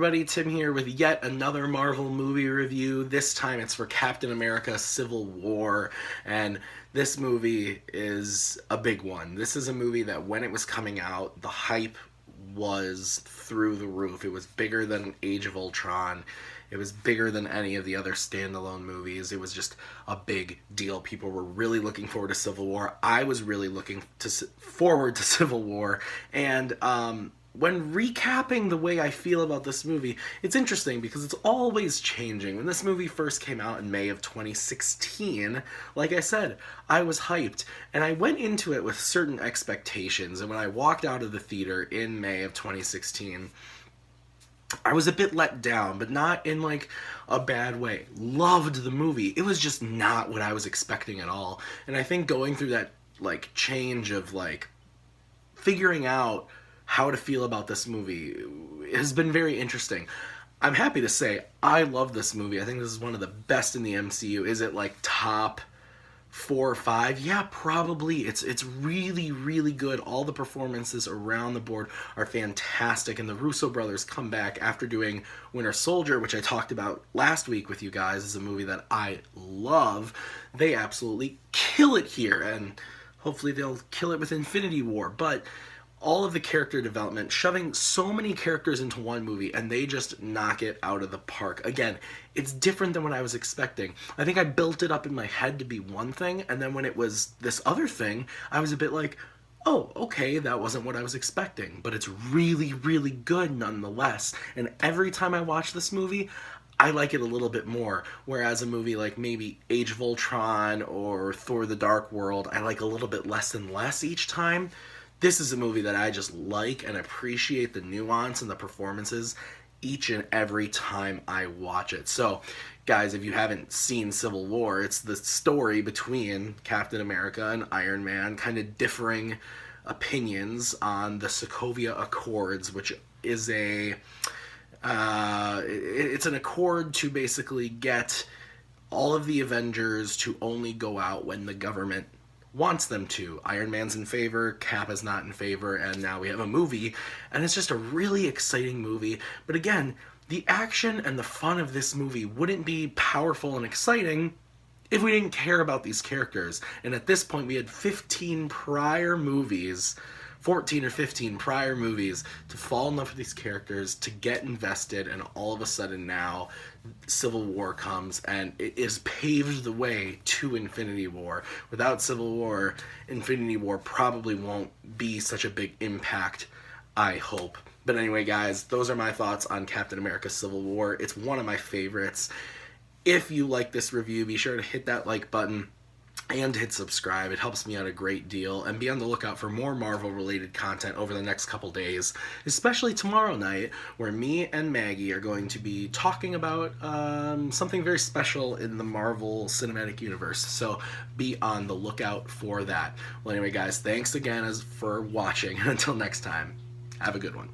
everybody, Tim here with yet another Marvel movie review. This time it's for Captain America Civil War, and this movie is a big one. This is a movie that when it was coming out, the hype was through the roof. It was bigger than Age of Ultron. It was bigger than any of the other standalone movies. It was just a big deal. People were really looking forward to Civil War. I was really looking forward to Civil War, and when recapping the way I feel about this movie, it's interesting because it's always changing. When this movie first came out in May of 2016, like I said, I was hyped, and I went into it with certain expectations, and when I walked out of the theater in May of 2016, I was a bit let down, but not in like a bad way. Loved the movie. It was just not what I was expecting at all. And I think going through that like change of like figuring out how to feel about this movie has been very interesting. I'm happy to say I love this movie. I think this is one of the best in the MCU. Is it like top 4 or 5? Yeah, probably. It's really, really good. All the performances around the board are fantastic, and the Russo brothers come back after doing Winter Soldier, which I talked about last week with you guys, is a movie that I love. They absolutely kill it here, and hopefully they'll kill it with Infinity War, but all of the character development, shoving so many characters into one movie, and they just knock it out of the park. Again, it's different than what I was expecting. I think I built it up in my head to be one thing, and then when it was this other thing, I was a bit like, oh, okay, that wasn't what I was expecting. But it's really, really good nonetheless. And every time I watch this movie, I like it a little bit more. Whereas a movie like maybe Age of Ultron or Thor the Dark World, I like a little bit less and less each time. This is a movie that I just like and appreciate the nuance and the performances each and every time I watch it. So, guys, if you haven't seen Civil War, it's the story between Captain America and Iron Man, kind of differing opinions on the Sokovia Accords, which is it's an accord to basically get all of the Avengers to only go out when the government wants them to. Iron Man's in favor, Cap is not in favor, and now we have a movie, and it's just a really exciting movie. But again, the action and the fun of this movie wouldn't be powerful and exciting if we didn't care about these characters. And at this point, we had 15 prior movies, 14 or 15 prior movies to fall in love with these characters, to get invested, and all of a sudden now Civil War comes and it is paved the way to Infinity War. Without Civil War, Infinity War probably won't be such a big impact, I hope. But anyway, guys, those are my thoughts on Captain America Civil War. It's one of my favorites. If you like this review, be sure to hit that like button and hit subscribe. It helps me out a great deal, and be on the lookout for more Marvel related content over the next couple days, especially tomorrow night, where me and Maggie are going to be talking about something very special in the Marvel Cinematic Universe, so be on the lookout for that. Well, anyway, guys, thanks again for watching, and until next time, have a good one.